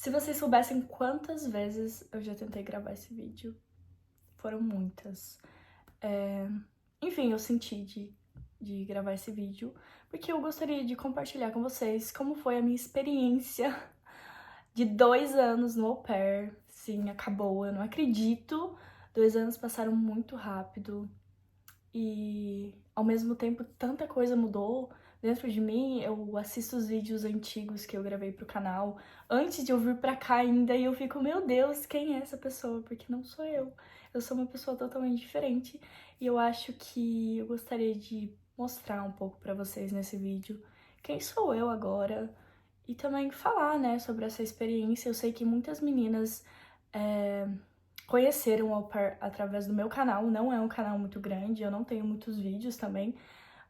Se vocês soubessem quantas vezes eu já tentei gravar esse vídeo, foram muitas. Enfim, eu senti de gravar esse vídeo, porque eu gostaria de compartilhar com vocês como foi a minha experiência de 2 anos no au pair. Sim, acabou, eu não acredito. 2 anos passaram muito rápido e, ao mesmo tempo, tanta coisa mudou dentro de mim. Eu assisto os vídeos antigos que eu gravei pro canal antes de eu vir pra cá ainda e eu fico, meu Deus, quem é essa pessoa? Porque não sou eu. Eu sou uma pessoa totalmente diferente e eu acho que eu gostaria de mostrar um pouco pra vocês nesse vídeo quem sou eu agora e também falar, né, sobre essa experiência. Eu sei que muitas meninas conheceram o au pair através do meu canal. Não é um canal muito grande, eu não tenho muitos vídeos também,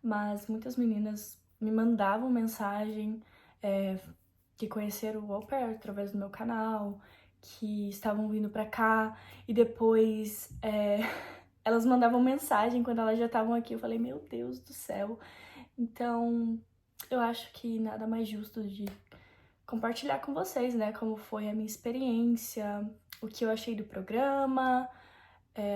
mas muitas meninas me mandavam mensagem que conheceram o au pair através do meu canal, que estavam vindo pra cá, e depois elas mandavam mensagem quando elas já estavam aqui. Eu falei, meu Deus do céu. Então, eu acho que nada mais justo de compartilhar com vocês, né, como foi a minha experiência, o que eu achei do programa,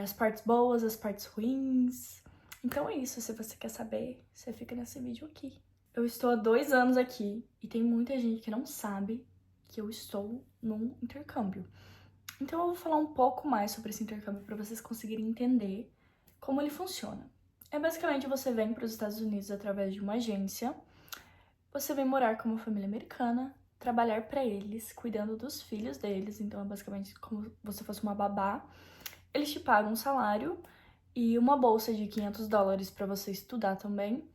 as partes boas, as partes ruins. Então é isso, se você quer saber, você fica nesse vídeo aqui. Eu estou há 2 anos aqui e tem muita gente que não sabe que eu estou num intercâmbio. Então eu vou falar um pouco mais sobre esse intercâmbio para vocês conseguirem entender como ele funciona. É basicamente você vem para os Estados Unidos através de uma agência, você vem morar com uma família americana, trabalhar para eles, cuidando dos filhos deles, então é basicamente como se você fosse uma babá. Eles te pagam um salário e uma bolsa de US$ 500 para você estudar também.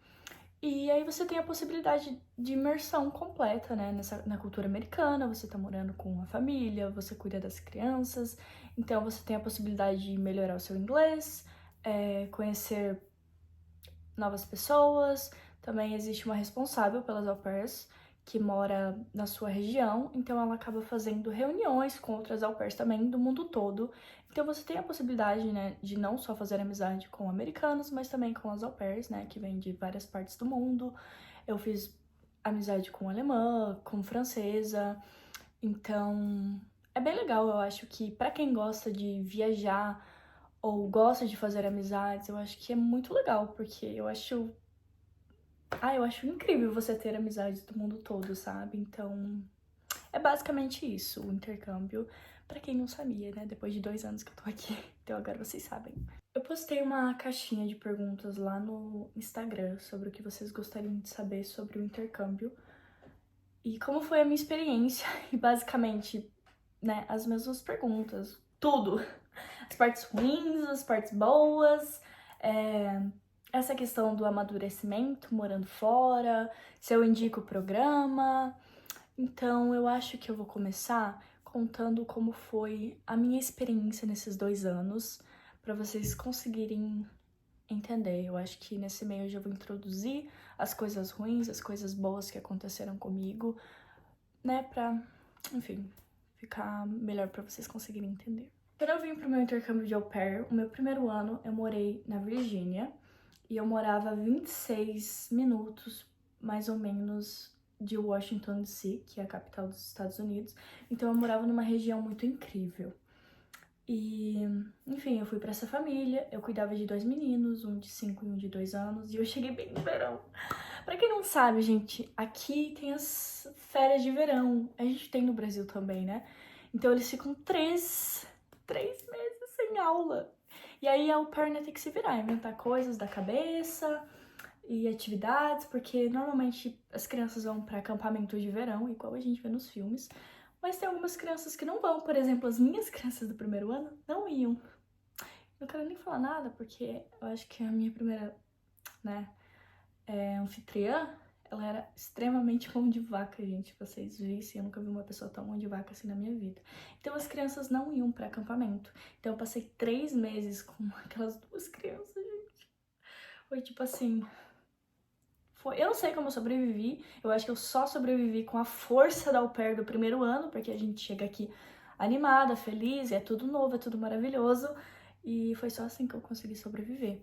E aí você tem a possibilidade de imersão completa, né, na cultura americana. Você tá morando com uma família, você cuida das crianças, então você tem a possibilidade de melhorar o seu inglês, conhecer novas pessoas. Também existe uma responsável pelas au pairs que mora na sua região, então ela acaba fazendo reuniões com outras au pairs também do mundo todo. Então você tem a possibilidade, né, de não só fazer amizade com americanos, mas também com as au pairs, né, que vêm de várias partes do mundo. Eu fiz amizade com alemã, com francesa, então é bem legal. Eu acho que pra quem gosta de viajar ou gosta de fazer amizades, eu acho que é muito legal, porque eu acho incrível você ter amizades do mundo todo, sabe? Então, é basicamente isso, o intercâmbio. Pra quem não sabia, né? Depois de 2 anos que eu tô aqui, então agora vocês sabem. Eu postei uma caixinha de perguntas lá no Instagram sobre o que vocês gostariam de saber sobre o intercâmbio e como foi a minha experiência. E basicamente, né, as mesmas perguntas, tudo. As partes ruins, as partes boas, essa questão do amadurecimento morando fora, se eu indico o programa. Então, eu acho que eu vou começar contando como foi a minha experiência nesses 2 anos, para vocês conseguirem entender. Eu acho que nesse meio eu já vou introduzir as coisas ruins, as coisas boas que aconteceram comigo, né, pra, enfim, ficar melhor para vocês conseguirem entender. Quando eu vim pro meu intercâmbio de au pair, o meu primeiro ano eu morei na Virgínia e eu morava a 26 minutos, mais ou menos, de Washington DC, que é a capital dos Estados Unidos. Então eu morava numa região muito incrível. E, enfim, eu fui pra essa família, eu cuidava de 2 meninos, um de 5 e um de 2 anos, e eu cheguei bem no verão. Pra quem não sabe, gente, aqui tem as férias de verão. A gente tem no Brasil também, né? Então eles ficam 3 meses sem aula. E aí a au pair, né, tem que se virar, inventar coisas da cabeça e atividades, porque normalmente as crianças vão para acampamento de verão, igual a gente vê nos filmes, mas tem algumas crianças que não vão. Por exemplo, as minhas crianças do primeiro ano não iam. Não quero nem falar nada, porque eu acho que a minha primeira, né, anfitriã, ela era extremamente mão de vaca, gente. Vocês vissem, eu nunca vi uma pessoa tão mão de vaca assim na minha vida. Então as crianças não iam para acampamento. Então eu passei 3 meses com aquelas 2 crianças, gente. Foi tipo assim. Eu não sei como eu sobrevivi. Eu acho que eu só sobrevivi com a força da au pair do primeiro ano, porque a gente chega aqui animada, feliz, é tudo novo, é tudo maravilhoso. E foi só assim que eu consegui sobreviver.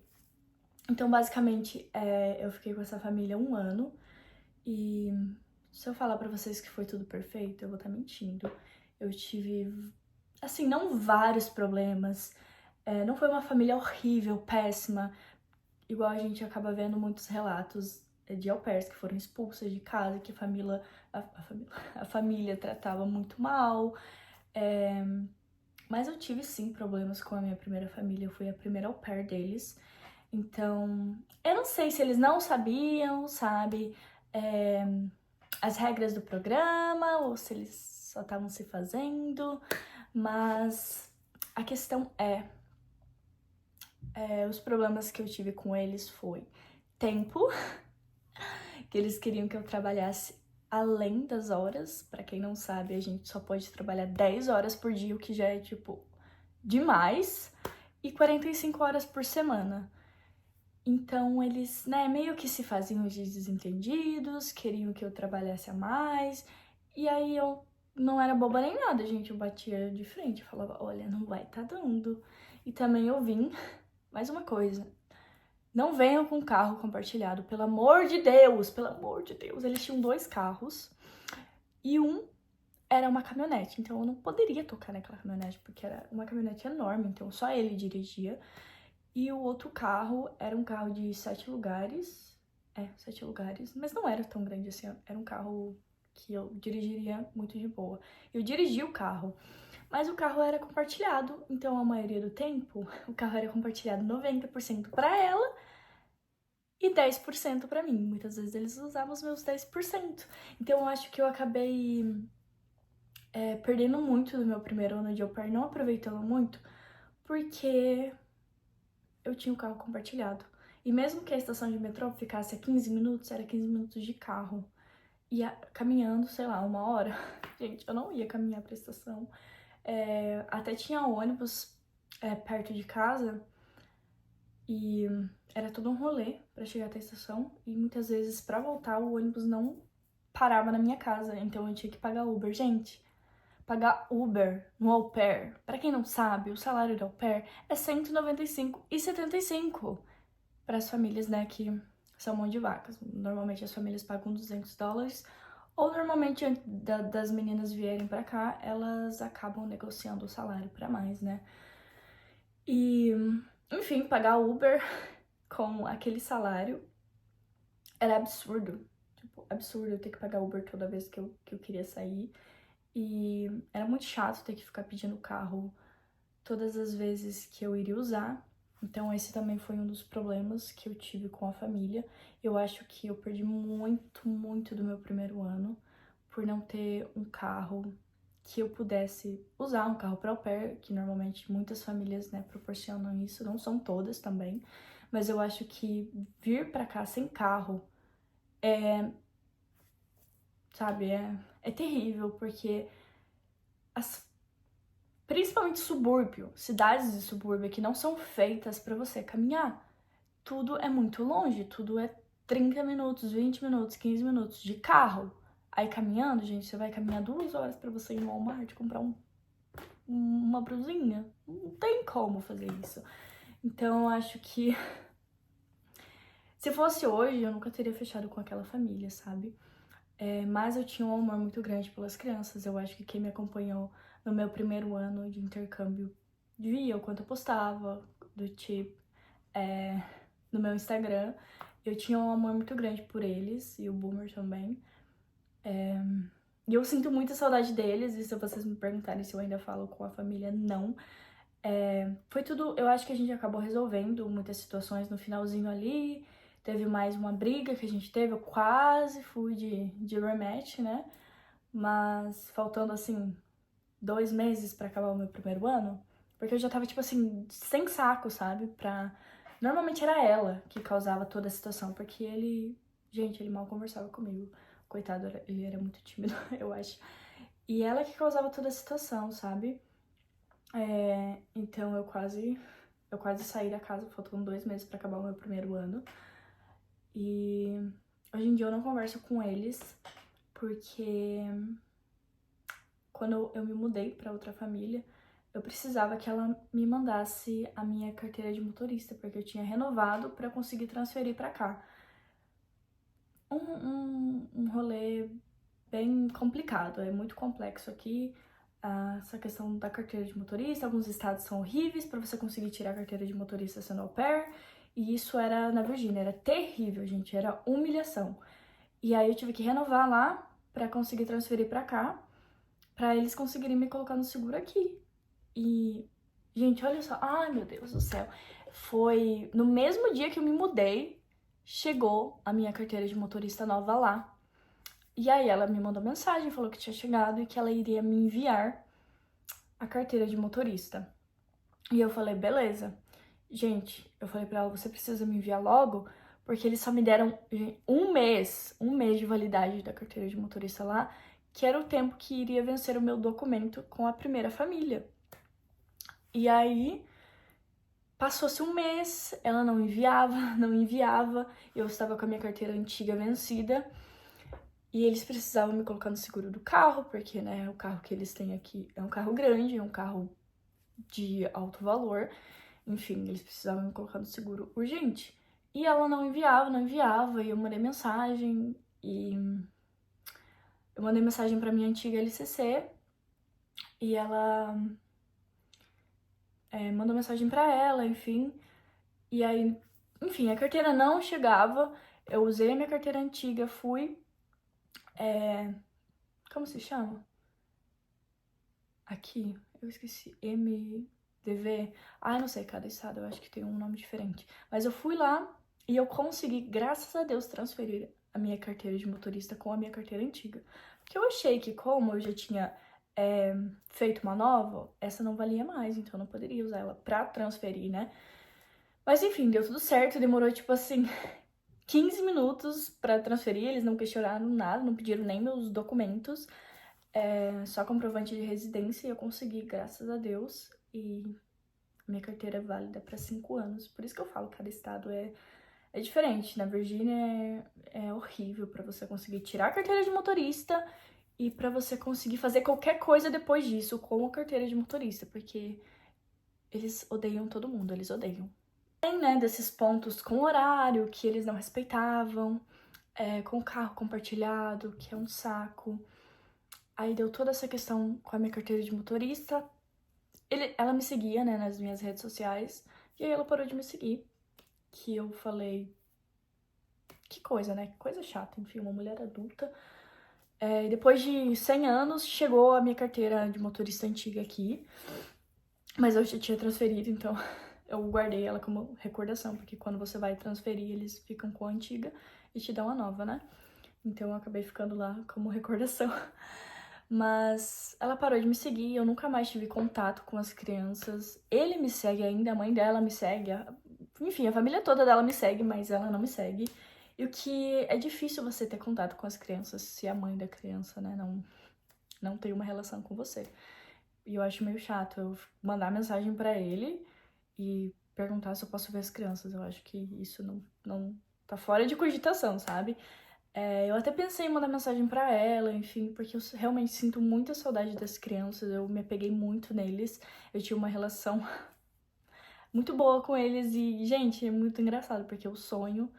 Então, basicamente, eu fiquei com essa família 1 ano. E se eu falar pra vocês que foi tudo perfeito, eu vou estar mentindo. Eu tive, assim, não vários problemas. Não foi uma família horrível, péssima, igual a gente acaba vendo muitos relatos de au pairs que foram expulsas de casa, que a família tratava muito mal. Mas eu tive sim problemas com a minha primeira família, eu fui a primeira au pair deles. Então, eu não sei se eles não sabiam, sabe, as regras do programa, ou se eles só estavam se fazendo, mas a questão os problemas que eu tive com eles foi tempo, que eles queriam que eu trabalhasse além das horas. Pra quem não sabe, a gente só pode trabalhar 10 horas por dia, o que já é, tipo, demais, e 45 horas por semana. Então, eles, né, meio que se faziam de desentendidos, queriam que eu trabalhasse a mais, e aí eu não era boba nem nada, gente, eu batia de frente, falava, olha, não vai tá dando. E também eu vim, mais uma coisa, não venham com carro compartilhado, pelo amor de Deus, pelo amor de Deus. Eles tinham 2 carros e um era uma caminhonete, então eu não poderia tocar naquela caminhonete, porque era uma caminhonete enorme, então só ele dirigia. E o outro carro era um carro de 7 lugares, 7 lugares, mas não era tão grande assim, era um carro que eu dirigiria muito de boa. Eu dirigi o carro, mas o carro era compartilhado, então a maioria do tempo o carro era compartilhado 90% para ela e 10% para mim. Muitas vezes eles usavam os meus 10%. Então eu acho que eu acabei perdendo muito do meu primeiro ano de au pair, não aproveitando muito, porque eu tinha o carro compartilhado. E mesmo que a estação de metrô ficasse a 15 minutos, era 15 minutos de carro. E caminhando, sei lá, 1 hora. Gente, eu não ia caminhar pra estação. Até tinha ônibus perto de casa. E era todo um rolê pra chegar até a estação. E muitas vezes, pra voltar, o ônibus não parava na minha casa. Então eu tinha que pagar Uber. Gente, pagar Uber no au pair, pra quem não sabe, o salário do au pair é R$ 195,75 para as famílias, né, que são mão de vacas. Normalmente as famílias pagam $200, ou normalmente antes das meninas vierem pra cá, elas acabam negociando o salário pra mais, né? E, enfim, pagar Uber com aquele salário era absurdo. Tipo, absurdo eu ter que pagar Uber toda vez que eu queria sair. E era muito chato ter que ficar pedindo carro todas as vezes que eu iria usar. Então esse também foi um dos problemas que eu tive com a família. Eu acho que eu perdi muito, muito do meu primeiro ano por não ter um carro que eu pudesse usar, um carro para au pair, que normalmente muitas famílias, né, proporcionam isso, não são todas também, mas eu acho que vir para cá sem carro sabe, é terrível, porque principalmente subúrbio, cidades de subúrbio que não são feitas para você caminhar. Tudo é muito longe, tudo é 30 minutos, 20 minutos, 15 minutos de carro. Aí caminhando, gente, você vai caminhar 2 horas para você ir no Walmart comprar uma brusinha. Não tem como fazer isso. Então eu acho que se fosse hoje, eu nunca teria fechado com aquela família, sabe? Mas eu tinha um amor muito grande pelas crianças. Eu acho que quem me acompanhou no meu primeiro ano de intercâmbio via o quanto eu postava do tipo no meu Instagram. Eu tinha um amor muito grande por eles e o Boomer também. E eu sinto muita saudade deles, e se vocês me perguntarem se eu ainda falo com a família, não. Foi tudo, eu acho que a gente acabou resolvendo muitas situações no finalzinho ali. Teve mais uma briga que a gente teve, eu quase fui de rematch, né? Mas faltando, assim, 2 meses pra acabar o meu primeiro ano, porque eu já tava, tipo assim, sem saco, sabe? Normalmente era ela que causava toda a situação, porque gente, ele mal conversava comigo. Coitado, ele era muito tímido, eu acho. E ela que causava toda a situação, sabe? Então eu quase saí da casa, faltando 2 meses pra acabar o meu primeiro ano. E hoje em dia eu não converso com eles, porque quando eu me mudei pra outra família, eu precisava que ela me mandasse a minha carteira de motorista, porque eu tinha renovado pra conseguir transferir pra cá. Um rolê bem complicado, é muito complexo aqui. essa questão da carteira de motorista. Alguns estados são horríveis para você conseguir tirar a carteira de motorista sendo au pair. E isso era na Virgínia, era terrível, gente, era humilhação. E aí eu tive que renovar lá para conseguir transferir para cá, para eles conseguirem me colocar no seguro aqui. E, gente, olha só, ai meu Deus do céu. Foi no mesmo dia que eu me mudei, chegou a minha carteira de motorista nova lá. E aí ela me mandou mensagem, falou que tinha chegado e que ela iria me enviar a carteira de motorista. E eu falei, beleza. Gente, eu falei pra ela, você precisa me enviar logo, porque eles só me deram um mês de validade da carteira de motorista lá, que era o tempo que iria vencer o meu documento com a primeira família. E aí, passou-se um mês, ela não enviava, não enviava, eu estava com a minha carteira antiga vencida, e eles precisavam me colocar no seguro do carro, porque, né, o carro que eles têm aqui é um carro grande, é um carro de alto valor, enfim, eles precisavam me colocar no seguro urgente. E ela não enviava, e eu mandei mensagem, pra minha antiga LCC, e ela mandou mensagem pra ela, enfim, e aí, enfim, a carteira não chegava, eu usei a minha carteira antiga, fui, como se chama? Aqui, eu esqueci, MDV, não sei, cada estado eu acho que tem um nome diferente, mas eu fui lá e eu consegui, graças a Deus, transferir a minha carteira de motorista com a minha carteira antiga, porque eu achei que como eu já tinha feito uma nova, essa não valia mais, então eu não poderia usar ela pra transferir, né? Mas enfim, deu tudo certo, demorou tipo assim 15 minutos pra transferir, eles não questionaram nada, não pediram nem meus documentos, só comprovante de residência, e eu consegui, graças a Deus, e minha carteira é válida pra 5 anos. Por isso que eu falo que cada estado é diferente. Na Virgínia é horrível pra você conseguir tirar a carteira de motorista e pra você conseguir fazer qualquer coisa depois disso com a carteira de motorista, porque eles odeiam todo mundo, eles odeiam. Tem, né, desses pontos com horário que eles não respeitavam, com o carro compartilhado, que é um saco. Aí deu toda essa questão com a minha carteira de motorista. Ela me seguia, né, nas minhas redes sociais, e aí ela parou de me seguir. Que eu falei, que coisa, né, que coisa chata, enfim, uma mulher adulta. E depois de 100 anos, chegou a minha carteira de motorista antiga aqui, mas eu já tinha transferido, então eu guardei ela como recordação, porque quando você vai transferir, eles ficam com a antiga e te dão a nova, né? Então eu acabei ficando lá como recordação. Mas ela parou de me seguir, eu nunca mais tive contato com as crianças. Ele me segue ainda, a mãe dela me segue, enfim, a família toda dela me segue, mas ela não me segue. E o que é difícil você ter contato com as crianças se a mãe da criança, né, não tem uma relação com você. E eu acho meio chato eu mandar mensagem pra ele e perguntar se eu posso ver as crianças. Eu acho que isso não tá fora de cogitação, sabe? Eu até pensei em mandar mensagem pra ela, enfim, porque eu realmente sinto muita saudade das crianças, eu me apeguei muito neles, eu tinha uma relação muito boa com eles e, gente, é muito engraçado, porque eu sonho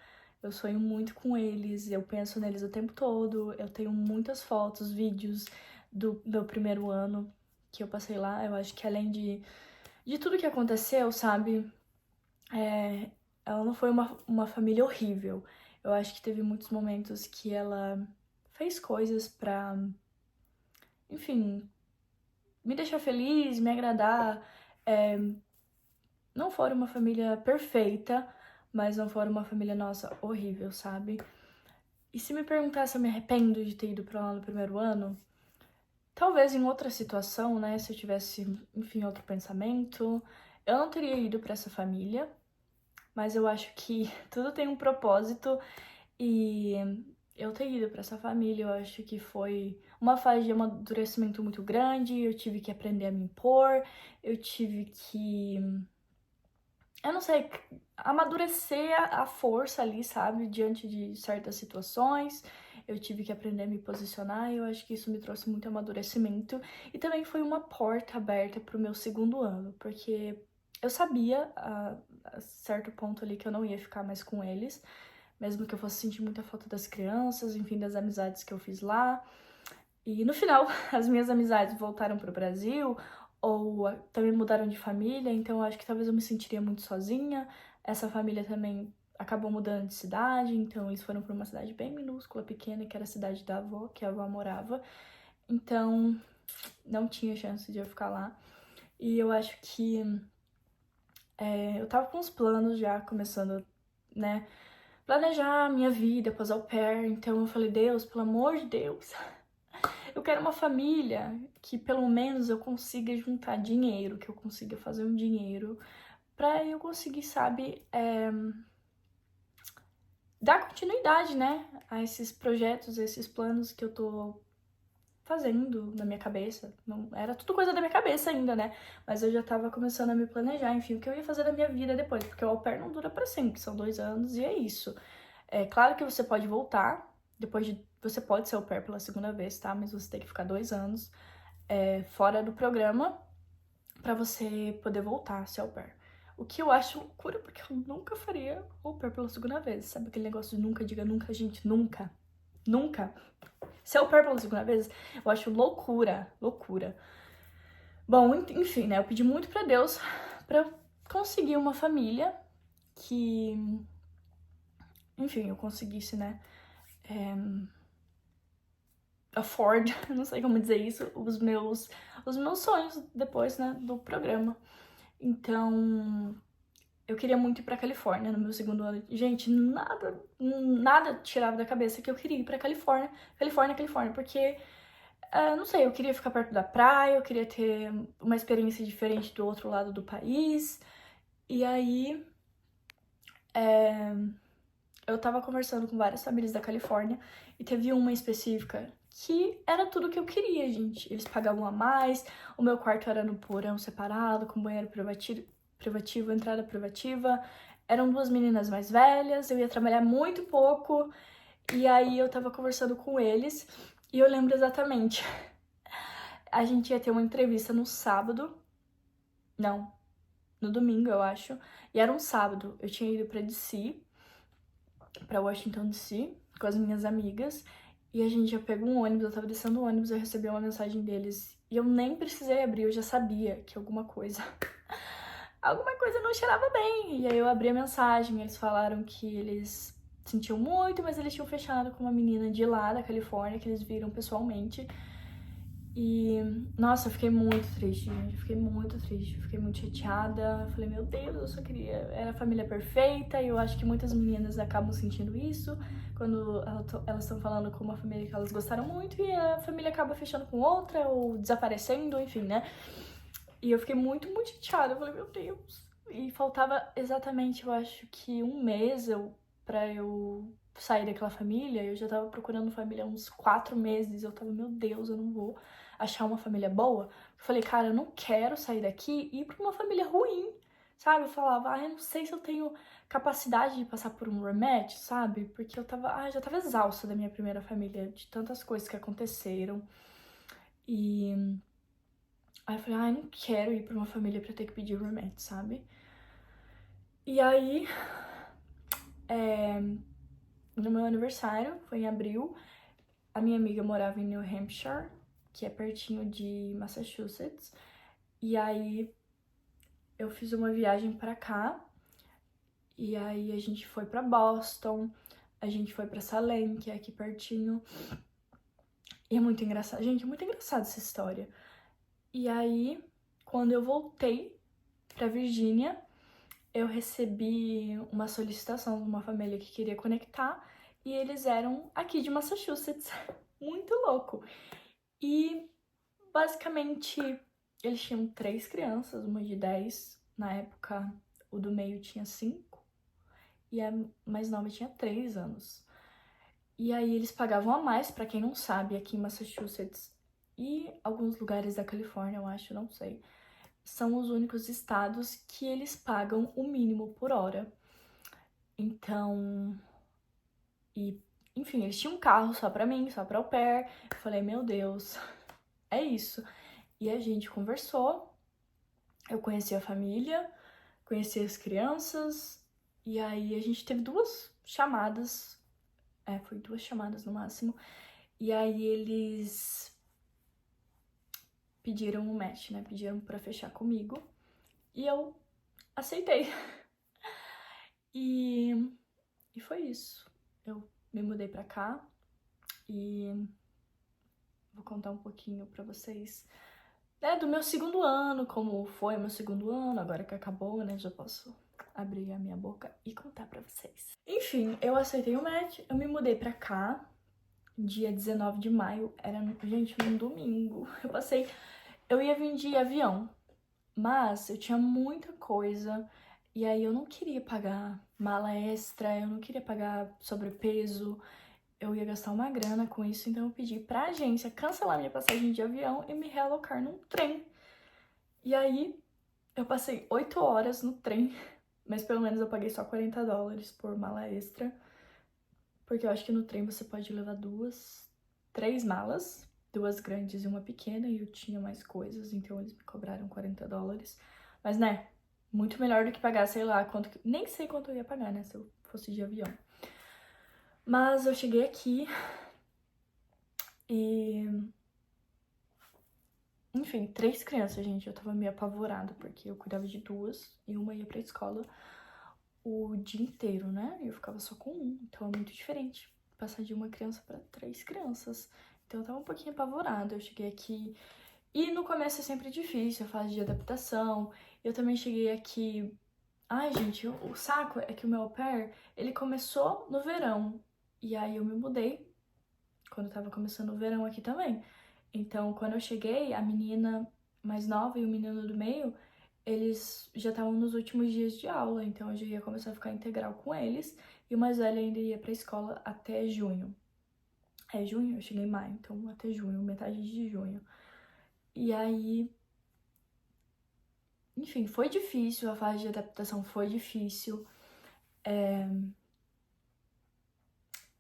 muito com eles, eu penso neles o tempo todo, eu tenho muitas fotos, vídeos do meu primeiro ano que eu passei lá, eu acho que além de tudo que aconteceu, sabe, ela não foi uma família horrível. Eu acho que teve muitos momentos que ela fez coisas pra, enfim, me deixar feliz, me agradar. Não foram uma família perfeita, mas não foram uma família, nossa, horrível, sabe? E se me perguntar se eu me arrependo de ter ido pra lá no primeiro ano, talvez em outra situação, né? Se eu tivesse, enfim, outro pensamento, eu não teria ido pra essa família. Mas eu acho que tudo tem um propósito e eu ter ido pra essa família, eu acho que foi uma fase de amadurecimento muito grande, eu tive que aprender a me impor, eu tive que, eu não sei, amadurecer a força ali, sabe, diante de certas situações. Eu tive que aprender a me posicionar e eu acho que isso me trouxe muito amadurecimento. E também foi uma porta aberta pro meu segundo ano, porque eu sabia a certo ponto ali que eu não ia ficar mais com eles, mesmo que eu fosse sentir muita falta das crianças, enfim, das amizades que eu fiz lá. E no final, as minhas amizades voltaram pro Brasil, ou também mudaram de família, então eu acho que talvez eu me sentiria muito sozinha. Essa família também acabou mudando de cidade, então eles foram para uma cidade bem minúscula, pequena, que era a cidade da avó, que a avó morava. Então, não tinha chance de eu ficar lá. E eu acho que eu tava com os planos já, começando, né, planejar a minha vida após au pair. Então eu falei, Deus, pelo amor de Deus, eu quero uma família que pelo menos eu consiga juntar dinheiro, que eu consiga fazer um dinheiro pra eu conseguir, sabe, dar continuidade, né, a esses projetos, a esses planos que eu tô fazendo na minha cabeça. Não, era tudo coisa da minha cabeça ainda, né? Mas eu já tava começando a me planejar, enfim, o que eu ia fazer da minha vida depois, porque o au pair não dura pra sempre, são 2 anos e é isso. É claro que você pode voltar, depois de... Você pode ser au pair pela segunda vez, tá? Mas você tem que ficar 2 anos fora do programa pra você poder voltar a ser au pair. O que eu acho loucura, porque eu nunca faria au pair pela segunda vez. Sabe aquele negócio de nunca diga nunca, gente? Nunca. Nunca. Ser au pair pela segunda vez, eu acho loucura. Loucura. Bom, enfim, né? Eu pedi muito pra Deus pra eu conseguir uma família que... Enfim, eu conseguisse, né? Afford, não sei como dizer isso, os meus sonhos depois, né, do programa. Então, eu queria muito ir pra Califórnia no meu segundo ano. Gente, nada tirava da cabeça que eu queria ir pra Califórnia, porque, não sei, eu queria ficar perto da praia, eu queria ter uma experiência diferente do outro lado do país. E aí, eu tava conversando com várias famílias da Califórnia e teve uma específica que era tudo que eu queria, gente. Eles pagavam a mais, o meu quarto era no porão separado, com banheiro privativo, entrada privativa. Eram 2 meninas mais velhas, eu ia trabalhar muito pouco. E aí eu tava conversando com eles e eu lembro exatamente. A gente ia ter uma entrevista no sábado. Não, no domingo, eu acho. E era um sábado. Eu tinha ido pra DC, pra Washington DC, com as minhas amigas. E a gente já pegou um ônibus, eu tava descendo o ônibus, eu recebi uma mensagem deles. E eu nem precisei abrir, eu já sabia que alguma coisa não cheirava bem. E aí eu abri a mensagem, eles falaram que eles sentiam muito, mas eles tinham fechado com uma menina de lá, da Califórnia, que eles viram pessoalmente. E, nossa, eu fiquei muito triste, gente. Eu fiquei muito triste, eu fiquei muito chateada. Eu falei, meu Deus, eu só queria... Era a família perfeita, e eu acho que muitas meninas acabam sentindo isso quando elas estão falando com uma família que elas gostaram muito e a família acaba fechando com outra ou desaparecendo, enfim, né? E eu fiquei muito, muito chateada. Eu falei, meu Deus. E faltava exatamente, eu acho que um mês pra eu sair daquela família. Eu já tava procurando família há uns 4 meses. Eu tava, meu Deus, eu não vou achar uma família boa. Eu falei, cara, eu não quero sair daqui e ir pra uma família ruim, sabe? Eu falava, eu não sei se eu tenho capacidade de passar por um rematch, sabe? Porque eu tava, já tava exausta da minha primeira família, de tantas coisas que aconteceram. E aí eu falei, eu não quero ir pra uma família pra ter que pedir rematch, sabe? E aí, no meu aniversário, foi em abril, a minha amiga morava em New Hampshire, que é pertinho de Massachusetts. E aí eu fiz uma viagem pra cá. E aí a gente foi pra Boston, a gente foi pra Salem, que é aqui pertinho. E é muito engraçado. Gente, é muito engraçada essa história. E aí, quando eu voltei pra Virgínia, eu recebi uma solicitação de uma família que queria conectar. E eles eram aqui de Massachusetts. Muito louco. E, basicamente, eles tinham 3 crianças, uma de 10. Na época, o do meio tinha 5. E a mais nova tinha 3 anos. E aí eles pagavam a mais, pra quem não sabe, aqui em Massachusetts e alguns lugares da Califórnia, eu acho, não sei, são os únicos estados que eles pagam o mínimo por hora. Então, enfim, eles tinham um carro só pra mim, só pra au pair. Eu falei, meu Deus, é isso. E a gente conversou, eu conheci a família, conheci as crianças, e aí a gente teve 2 chamadas, foi 2 chamadas no máximo, e aí eles pediram um match, né? Pediram pra fechar comigo. E eu aceitei. E foi isso. Eu me mudei pra cá e vou contar um pouquinho pra vocês, né, do meu segundo ano, como foi o meu segundo ano, agora que acabou, né? Já posso abrir a minha boca e contar pra vocês. Enfim, eu aceitei o match, eu me mudei pra cá, dia 19 de maio, era, gente, num domingo. Eu ia vir de avião, mas eu tinha muita coisa, e aí eu não queria pagar mala extra, eu não queria pagar sobrepeso, eu ia gastar uma grana com isso, então eu pedi pra agência cancelar minha passagem de avião e me realocar num trem. E aí, eu passei 8 horas no trem, mas pelo menos eu paguei só $40 por mala extra, porque eu acho que no trem você pode levar três malas, 2 grandes e uma pequena, e eu tinha mais coisas, então eles me cobraram $40. Mas, né, muito melhor do que pagar, sei lá, nem sei quanto eu ia pagar, né, se eu fosse de avião. Mas eu cheguei aqui e... Enfim, 3 crianças, gente, eu tava meio apavorada, porque eu cuidava de 2 e uma ia pra escola o dia inteiro, né? E eu ficava só com um, então é muito diferente passar de uma criança pra 3 crianças. Então eu tava um pouquinho apavorada, eu cheguei aqui... E no começo é sempre difícil, a fase de adaptação. Eu também cheguei aqui... Ai, gente, o saco é que o meu au pair, ele começou no verão. E aí eu me mudei quando tava começando o verão aqui também. Então, quando eu cheguei, a menina mais nova e o menino do meio, eles já estavam nos últimos dias de aula, então eu já ia começar a ficar integral com eles, e o mais velho ainda ia pra escola até junho. É junho? Eu cheguei em maio, então até junho, metade de junho. E aí... Enfim, foi difícil, a fase de adaptação foi difícil.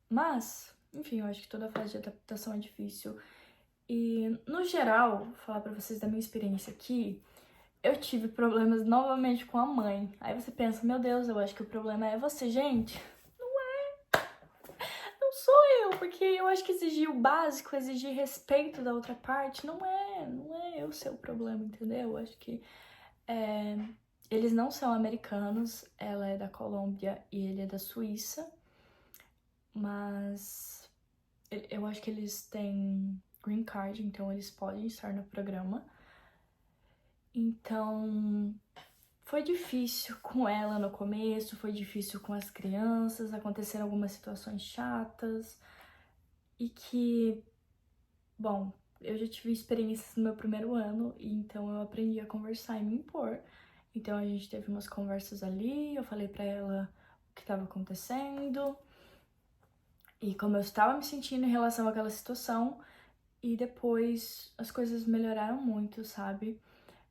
Mas, enfim, eu acho que toda fase de adaptação é difícil. E, no geral, vou falar pra vocês da minha experiência aqui, eu tive problemas novamente com a mãe. Aí você pensa, meu Deus, eu acho que o problema é você, gente. Não sou eu, porque eu acho que exigir o básico, exigir respeito da outra parte, não é eu ser o problema, entendeu? Eu acho que eles não são americanos, ela é da Colômbia e ele é da Suíça, mas eu acho que eles têm green card, então eles podem estar no programa. Então, foi difícil com ela no começo, foi difícil com as crianças, aconteceram algumas situações chatas e que, bom, eu já tive experiências no meu primeiro ano e então eu aprendi a conversar e me impor. Então a gente teve umas conversas ali, eu falei pra ela o que estava acontecendo e como eu estava me sentindo em relação àquela situação, e depois as coisas melhoraram muito, sabe?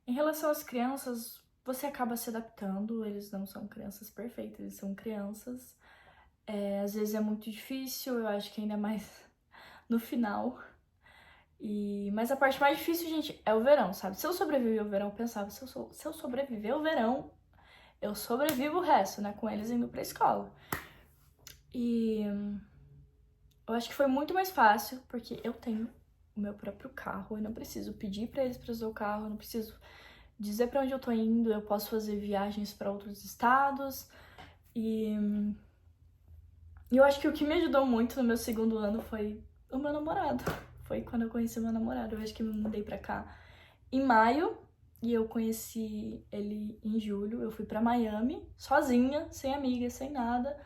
Em relação às crianças, você acaba se adaptando, eles não são crianças perfeitas, eles são crianças. Às vezes é muito difícil, eu acho que ainda mais no final. Mas a parte mais difícil, gente, é o verão, sabe? Se eu sobreviver ao verão, eu pensava, se eu sobreviver ao verão, eu sobrevivo o resto, né? Com eles indo pra escola. E eu acho que foi muito mais fácil, porque eu tenho o meu próprio carro, eu não preciso pedir pra eles pra usar o carro, eu não preciso dizer pra onde eu tô indo, eu posso fazer viagens pra outros estados. E eu acho que o que me ajudou muito no meu segundo ano foi o meu namorado. Foi quando eu conheci o meu namorado. Eu acho que eu me mudei pra cá em maio e eu conheci ele em julho. Eu fui pra Miami, sozinha, sem amiga, sem nada.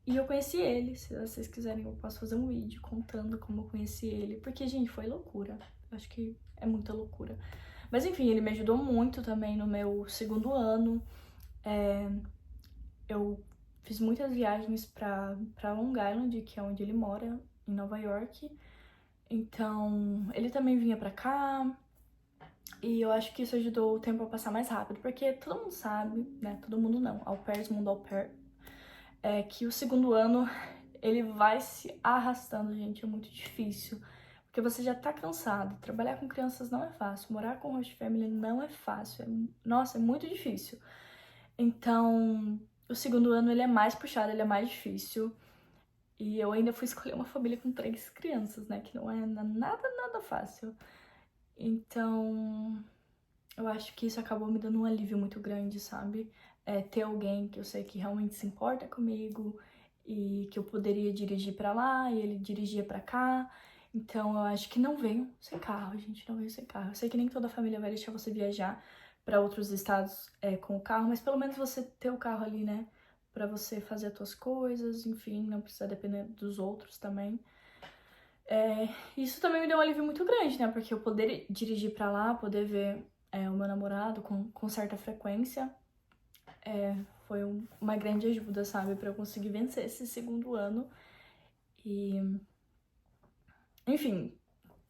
E eu conheci ele. Se vocês quiserem, eu posso fazer um vídeo contando como eu conheci ele. Porque, gente, foi loucura. Eu acho que é muita loucura. Mas, enfim, ele me ajudou muito também no meu segundo ano. Eu fiz muitas viagens pra Long Island, que é onde ele mora, em Nova York. Então, ele também vinha pra cá. E eu acho que isso ajudou o tempo a passar mais rápido, porque todo mundo sabe, né? Todo mundo não, au pairs, mundo au pair, que o segundo ano ele vai se arrastando, gente, é muito difícil. Porque você já tá cansado, trabalhar com crianças não é fácil, morar com host family não é fácil, nossa, é muito difícil. Então, o segundo ano ele é mais puxado, ele é mais difícil. E eu ainda fui escolher uma família com 3 crianças, né? Que não é nada fácil. Então, eu acho que isso acabou me dando um alívio muito grande, sabe? Ter alguém que eu sei que realmente se importa comigo e que eu poderia dirigir pra lá e ele dirigia pra cá. Então, eu acho que não venho sem carro, gente, não venho sem carro. Eu sei que nem toda família vai deixar você viajar pra outros estados com o carro, mas pelo menos você ter o carro ali, né? Pra você fazer as suas coisas, enfim, não precisar depender dos outros também. Isso também me deu um alívio muito grande, né? Porque eu poder dirigir pra lá, poder ver o meu namorado com certa frequência, foi uma grande ajuda, sabe? Pra eu conseguir vencer esse segundo ano. E, enfim,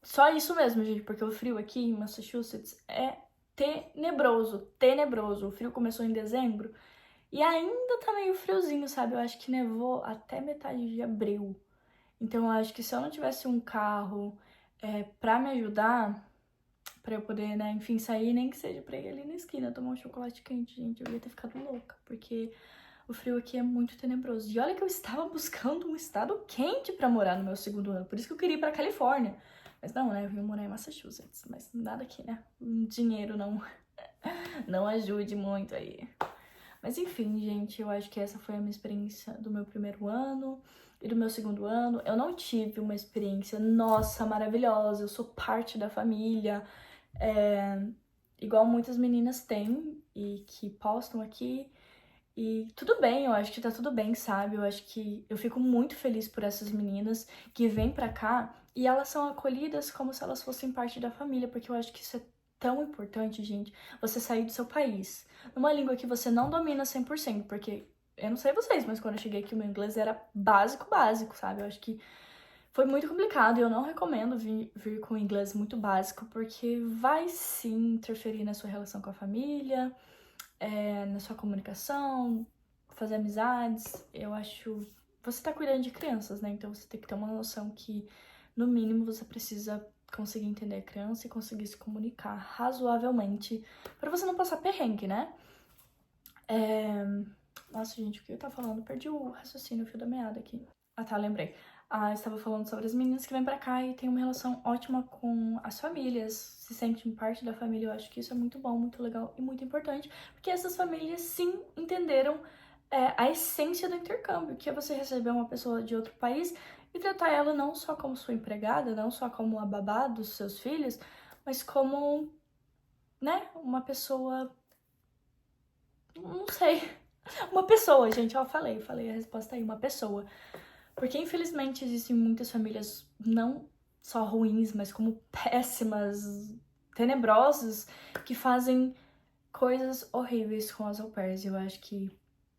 só isso mesmo, gente, porque o frio aqui em Massachusetts é tenebroso, tenebroso. O frio começou em dezembro e ainda tá meio friozinho, sabe? Eu acho que nevou até metade de abril. Então eu acho que se eu não tivesse um carro pra me ajudar, pra eu poder, né, enfim, sair, nem que seja pra ir ali na esquina tomar um chocolate quente, gente, eu ia ter ficado louca, porque o frio aqui é muito tenebroso. E olha que eu estava buscando um estado quente pra morar no meu segundo ano, por isso que eu queria ir pra Califórnia. Mas não, né, eu vim morar em Massachusetts, mas nada aqui, né, dinheiro não ajude muito aí. Mas enfim, gente, eu acho que essa foi a minha experiência do meu primeiro ano e do meu segundo ano. Eu não tive uma experiência, nossa, maravilhosa, eu sou parte da família, igual muitas meninas têm e que postam aqui. E tudo bem, eu acho que tá tudo bem, sabe? Eu acho que eu fico muito feliz por essas meninas que vêm pra cá e elas são acolhidas como se elas fossem parte da família, porque eu acho que isso é tão importante, gente, você sair do seu país, numa língua que você não domina 100%, porque eu não sei vocês, mas quando eu cheguei aqui o meu inglês era básico, básico, sabe? Eu acho que foi muito complicado e eu não recomendo vir com inglês muito básico, porque vai sim interferir na sua relação com a família, na sua comunicação, fazer amizades. Eu acho. Você tá cuidando de crianças, né? Então você tem que ter uma noção que, no mínimo, você precisa conseguir entender a criança e conseguir se comunicar razoavelmente pra você não passar perrengue, né? Nossa, gente, o que eu tava falando? Perdi o raciocínio, o fio da meada aqui. Ah, tá, lembrei. Eu estava falando sobre as meninas que vêm pra cá e têm uma relação ótima com as famílias, se sentem parte da família. Eu acho que isso é muito bom, muito legal e muito importante, porque essas famílias sim entenderam a essência do intercâmbio, que é você receber uma pessoa de outro país e tratar ela não só como sua empregada, não só como a babá dos seus filhos, mas como, né, uma pessoa. Não sei. Uma pessoa, gente, ó, falei a resposta aí, uma pessoa. Porque infelizmente existem muitas famílias não só ruins, mas como péssimas, tenebrosas, que fazem coisas horríveis com as au pairs. Eu acho que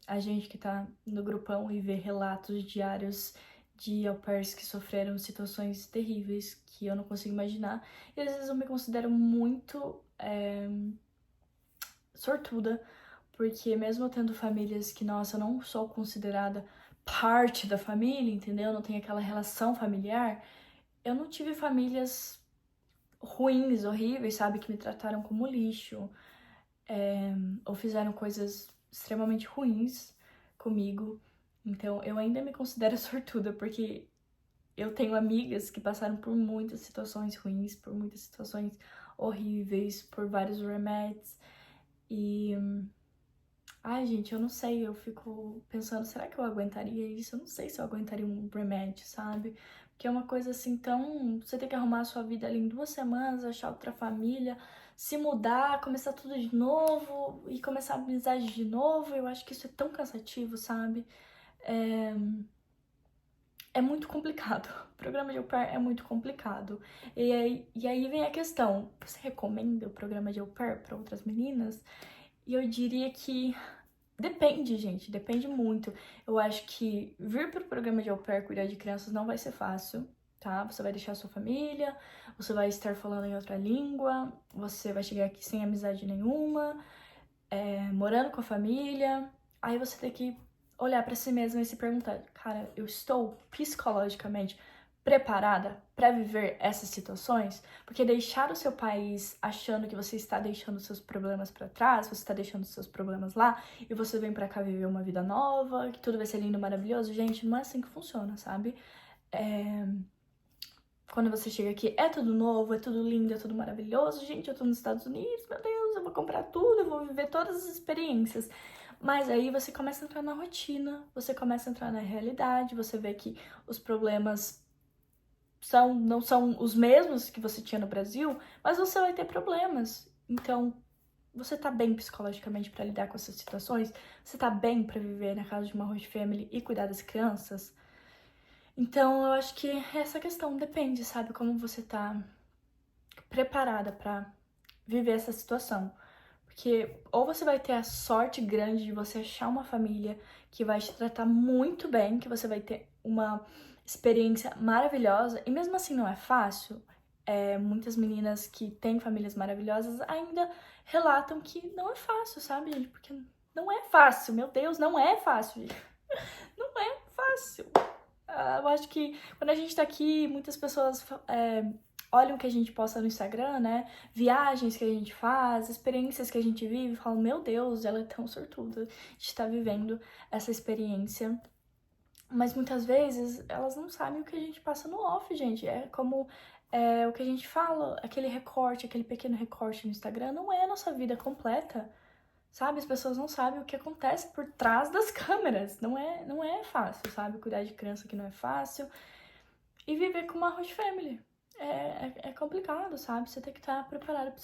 a gente que tá no grupão e vê relatos diários de au pairs que sofreram situações terríveis que eu não consigo imaginar. E às vezes eu me considero muito sortuda, porque mesmo eu tendo famílias que, nossa, eu não sou considerada parte da família, entendeu? Não tem aquela relação familiar, eu não tive famílias ruins, horríveis, sabe? Que me trataram como lixo, ou fizeram coisas extremamente ruins comigo. Então eu ainda me considero sortuda, porque eu tenho amigas que passaram por muitas situações ruins, por muitas situações horríveis, por vários remédios. E ai, gente, eu não sei, eu fico pensando, será que eu aguentaria isso? Eu não sei se eu aguentaria um remédio, sabe? Porque é uma coisa assim tão. Você tem que arrumar a sua vida ali em 2 semanas, achar outra família, se mudar, começar tudo de novo e começar a amizade de novo. Eu acho que isso é tão cansativo, sabe? É muito complicado. O programa de au pair é muito complicado. E aí vem a questão: você recomenda o programa de au pair para outras meninas? E eu diria que depende, gente, depende muito. Eu acho que vir pro programa de au pair cuidar de crianças não vai ser fácil, tá? Você vai deixar sua família, você vai estar falando em outra língua, você vai chegar aqui sem amizade nenhuma, morando com a família. Aí você tem que olhar pra si mesma e se perguntar, cara, eu estou psicologicamente preparada para viver essas situações? Porque deixar o seu país achando que você está deixando seus problemas para trás, você está deixando seus problemas lá e você vem para cá viver uma vida nova, que tudo vai ser lindo, maravilhoso, gente, não é assim que funciona, sabe? quando você chega aqui, é tudo novo, é tudo lindo, é tudo maravilhoso. Gente, eu tô nos Estados Unidos, meu Deus, eu vou comprar tudo, eu vou viver todas as experiências. Mas aí você começa a entrar na rotina, você começa a entrar na realidade, você vê que os problemas não são os mesmos que você tinha no Brasil, mas você vai ter problemas. Então, você tá bem psicologicamente pra lidar com essas situações? Você tá bem pra viver na casa de uma host family e cuidar das crianças? Então, eu acho que essa questão depende, sabe? Como você tá preparada pra viver essa situação. Porque ou você vai ter a sorte grande de você achar uma família que vai te tratar muito bem, que você vai ter uma experiência maravilhosa, e mesmo assim não é fácil. Muitas meninas que têm famílias maravilhosas ainda relatam que não é fácil, sabe, gente? Porque não é fácil, meu Deus, não é fácil, gente. Não é fácil. Eu acho que quando a gente tá aqui, muitas pessoas olham o que a gente posta no Instagram, né? Viagens que a gente faz, experiências que a gente vive, e falam, meu Deus, ela é tão sortuda de estar vivendo essa experiência. Mas muitas vezes elas não sabem o que a gente passa no off, gente. É como o que a gente fala, aquele recorte, aquele pequeno recorte no Instagram, não é a nossa vida completa. Sabe, as pessoas não sabem o que acontece por trás das câmeras. Não é fácil, sabe? Cuidar de criança que não é fácil. E viver com uma host family. É complicado, sabe? Você tem que estar preparado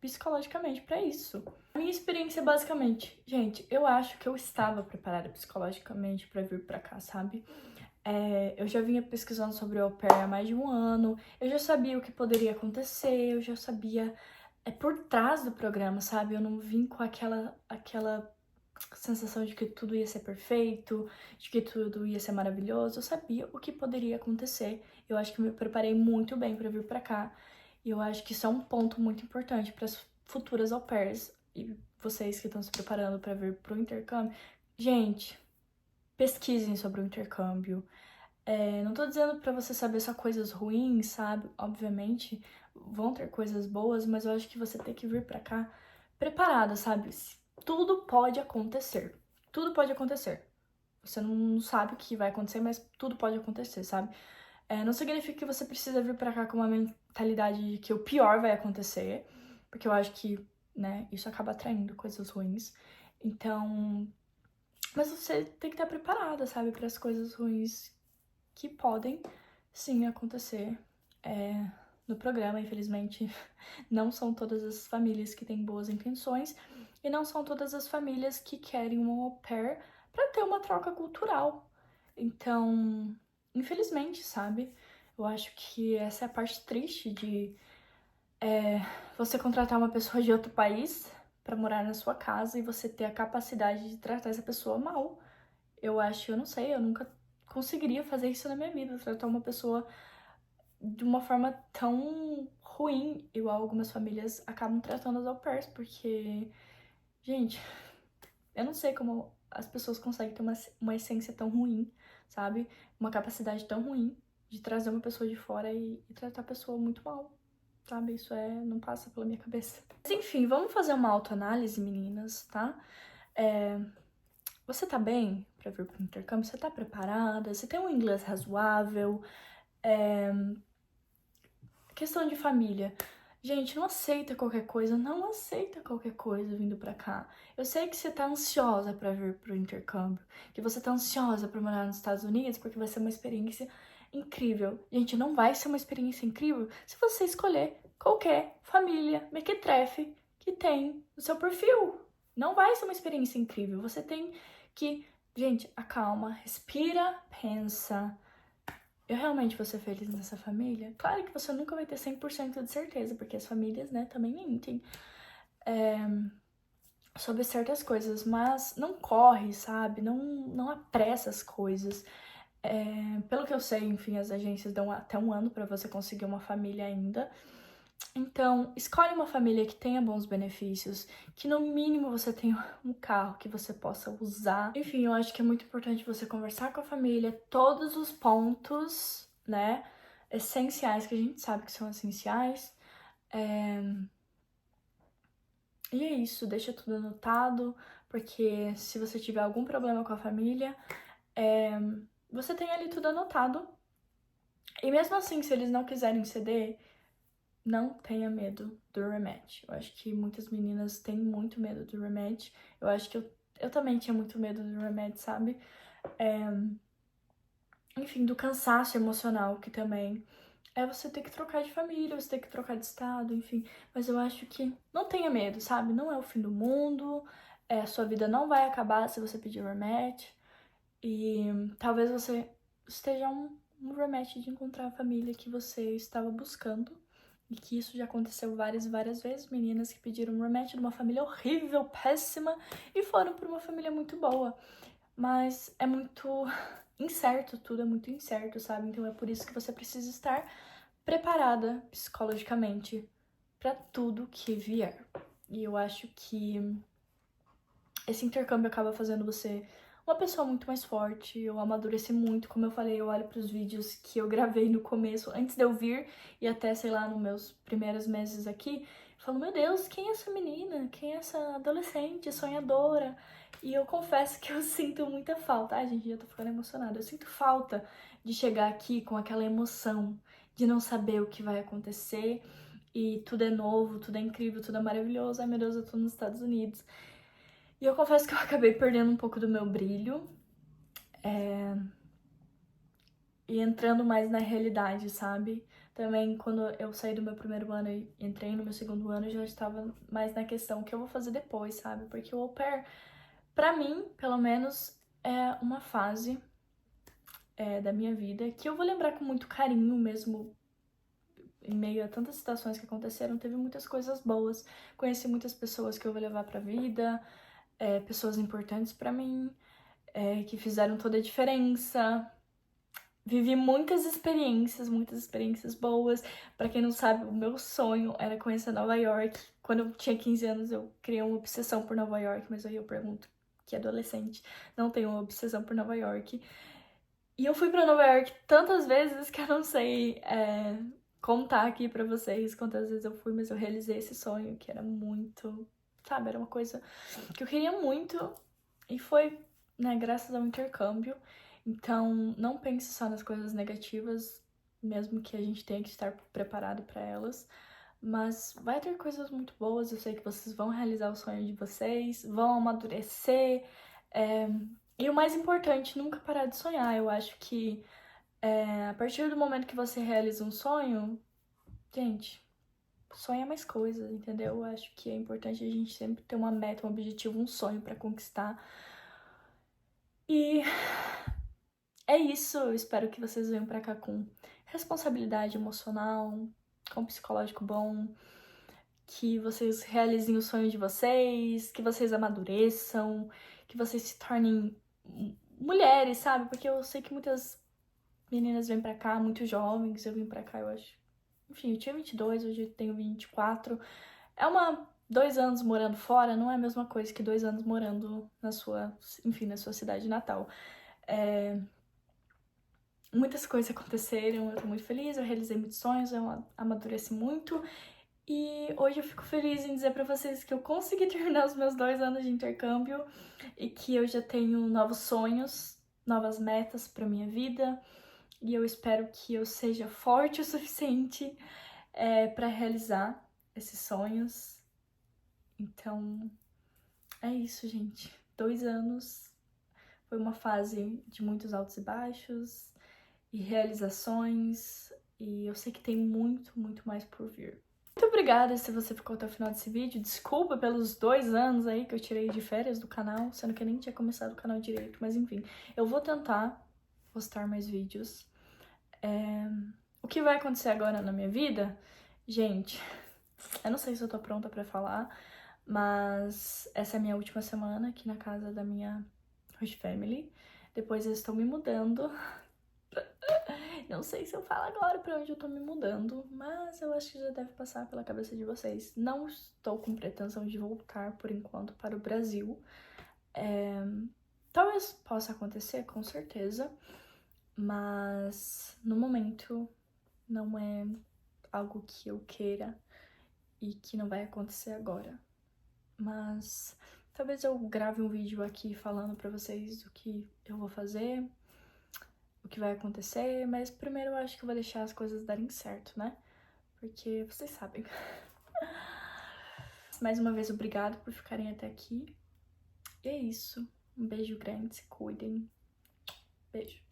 psicologicamente pra isso. A minha experiência, basicamente, gente, eu acho que eu estava preparada psicologicamente pra vir pra cá, sabe? Eu já vinha pesquisando sobre o au pair há mais de um ano, eu já sabia o que poderia acontecer, eu já sabia por trás do programa, sabe? Eu não vim com aquela sensação de que tudo ia ser perfeito, de que tudo ia ser maravilhoso. Eu sabia o que poderia acontecer. Eu acho que me preparei muito bem para vir para cá. E eu acho que isso é um ponto muito importante para as futuras au pairs e vocês que estão se preparando para vir pro intercâmbio. Gente, pesquisem sobre o intercâmbio. Não tô dizendo pra você saber só coisas ruins, sabe? Obviamente vão ter coisas boas, mas eu acho que você tem que vir pra cá preparada, sabe? Tudo pode acontecer. Tudo pode acontecer. Você não sabe o que vai acontecer, mas tudo pode acontecer, sabe? Não significa que você precisa vir pra cá com uma mentalidade de que o pior vai acontecer, porque eu acho que, né, isso acaba atraindo coisas ruins. Então, mas você tem que estar preparada, sabe, para as coisas ruins que podem sim acontecer no programa. Infelizmente, não são todas as famílias que têm boas intenções e não são todas as famílias que querem um au pair para ter uma troca cultural. Então, infelizmente, sabe? Eu acho que essa é a parte triste de você contratar uma pessoa de outro país para morar na sua casa e você ter a capacidade de tratar essa pessoa mal. Eu não sei, eu nunca conseguiria fazer isso na minha vida, tratar uma pessoa de uma forma tão ruim, igual algumas famílias acabam tratando as au pairs, porque, gente, eu não sei como as pessoas conseguem ter uma essência tão ruim, sabe? Uma capacidade tão ruim de trazer uma pessoa de fora e tratar a pessoa muito mal, sabe? Isso não passa pela minha cabeça. Mas enfim, vamos fazer uma autoanálise, meninas, tá? Você tá bem pra vir pro intercâmbio? Você tá preparada? Você tem um inglês razoável? Questão de família. Gente, não aceita qualquer coisa, não aceita qualquer coisa vindo pra cá. Eu sei que você tá ansiosa pra vir pro intercâmbio, que você tá ansiosa pra morar nos Estados Unidos, porque vai ser uma experiência incrível. Gente, não vai ser uma experiência incrível se você escolher qualquer família mequetrefe que tem no seu perfil. Não vai ser uma experiência incrível. Você tem que, gente, acalma, respira, pensa. Eu realmente vou ser feliz nessa família? Claro que você nunca vai ter 100% de certeza, porque as famílias, né, também mentem sobre certas coisas, mas não corre, sabe? Não apressa as coisas. Pelo que eu sei, enfim, as agências dão até um ano pra você conseguir uma família ainda. Então, escolhe uma família que tenha bons benefícios, que no mínimo você tenha um carro que você possa usar. Enfim, eu acho que é muito importante você conversar com a família, todos os pontos, né, essenciais, que a gente sabe que são essenciais. E é isso, deixa tudo anotado, porque se você tiver algum problema com a família, você tem ali tudo anotado. E mesmo assim, se eles não quiserem ceder, não tenha medo do rematch. Eu acho que muitas meninas têm muito medo do rematch. Eu acho que eu também tinha muito medo do rematch, sabe? Enfim, do cansaço emocional, que também é você ter que trocar de família, você ter que trocar de estado, enfim. Mas eu acho que não tenha medo, sabe? Não é o fim do mundo, a sua vida não vai acabar se você pedir rematch. E talvez você esteja um rematch de encontrar a família que você estava buscando. E que isso já aconteceu várias e várias vezes. Meninas que pediram um rematch de uma família horrível, péssima, e foram para uma família muito boa. Mas é muito incerto, tudo é muito incerto, sabe? Então é por isso que você precisa estar preparada psicologicamente para tudo que vier. E eu acho que esse intercâmbio acaba fazendo você uma pessoa muito mais forte. Eu amadureci muito, como eu falei, eu olho para os vídeos que eu gravei no começo, antes de eu vir, e até, sei lá, nos meus primeiros meses aqui, eu falo, meu Deus, quem é essa menina? Quem é essa adolescente, sonhadora? E eu confesso que eu sinto muita falta. Ai, gente, já tô ficando emocionada. Eu sinto falta de chegar aqui com aquela emoção, de não saber o que vai acontecer, e tudo é novo, tudo é incrível, tudo é maravilhoso. Ai, meu Deus, eu tô nos Estados Unidos. E eu confesso que eu acabei perdendo um pouco do meu brilho, e entrando mais na realidade, sabe? Também quando eu saí do meu primeiro ano e entrei no meu segundo ano, eu já estava mais na questão que eu vou fazer depois, sabe? Porque o au pair, pra mim, pelo menos, é uma fase da minha vida que eu vou lembrar com muito carinho mesmo. Em meio a tantas situações que aconteceram, teve muitas coisas boas. Conheci muitas pessoas que eu vou levar pra vida, pessoas importantes pra mim, que fizeram toda a diferença. Vivi muitas experiências boas. Pra quem não sabe, o meu sonho era conhecer Nova York. Quando eu tinha 15 anos, eu criei uma obsessão por Nova York, mas aí eu pergunto, que adolescente não tem uma obsessão por Nova York. E eu fui pra Nova York tantas vezes que eu não sei contar aqui pra vocês quantas vezes eu fui, mas eu realizei esse sonho, que era muito, sabe, era uma coisa que eu queria muito e foi, né, graças ao intercâmbio. Então, não pense só nas coisas negativas, mesmo que a gente tenha que estar preparado para elas. Mas vai ter coisas muito boas, eu sei que vocês vão realizar o sonho de vocês, vão amadurecer. E o mais importante, nunca parar de sonhar. Eu acho que a partir do momento que você realiza um sonho, gente, sonha mais coisas, entendeu? Eu acho que é importante a gente sempre ter uma meta, um objetivo, um sonho para conquistar. E é isso, eu espero que vocês venham pra cá com responsabilidade emocional, com psicológico bom, que vocês realizem o sonho de vocês, que vocês amadureçam, que vocês se tornem mulheres, sabe? Porque eu sei que muitas meninas vêm pra cá, muito jovens, eu vim pra cá, eu acho. Enfim, eu tinha 22, hoje eu tenho 24. É 2 anos morando fora, não é a mesma coisa que 2 anos morando na sua, enfim, na sua cidade natal. Muitas coisas aconteceram, eu tô muito feliz, eu realizei muitos sonhos, eu amadureci muito. E hoje eu fico feliz em dizer pra vocês que eu consegui terminar os meus 2 anos de intercâmbio e que eu já tenho novos sonhos, novas metas pra minha vida. E eu espero que eu seja forte o suficiente pra realizar esses sonhos. Então, é isso, gente. 2 anos foi uma fase de muitos altos e baixos e realizações, e eu sei que tem muito, muito mais por vir. Muito obrigada se você ficou até o final desse vídeo. Desculpa pelos 2 anos aí que eu tirei de férias do canal, sendo que eu nem tinha começado o canal direito, mas enfim, eu vou tentar postar mais vídeos. O que vai acontecer agora na minha vida? Gente, eu não sei se eu tô pronta pra falar, mas essa é a minha última semana aqui na casa da minha host family. Depois eu estou me mudando. Não sei se eu falo agora pra onde eu tô me mudando, mas eu acho que já deve passar pela cabeça de vocês. Não estou com pretensão de voltar, por enquanto, para o Brasil. Talvez possa acontecer, com certeza, mas no momento não é algo que eu queira e que não vai acontecer agora. Mas talvez eu grave um vídeo aqui falando pra vocês o que eu vou fazer, o que vai acontecer, mas primeiro eu acho que eu vou deixar as coisas darem certo, né? Porque vocês sabem. Mais uma vez, obrigado por ficarem até aqui. E é isso. Um beijo grande, se cuidem. Beijo.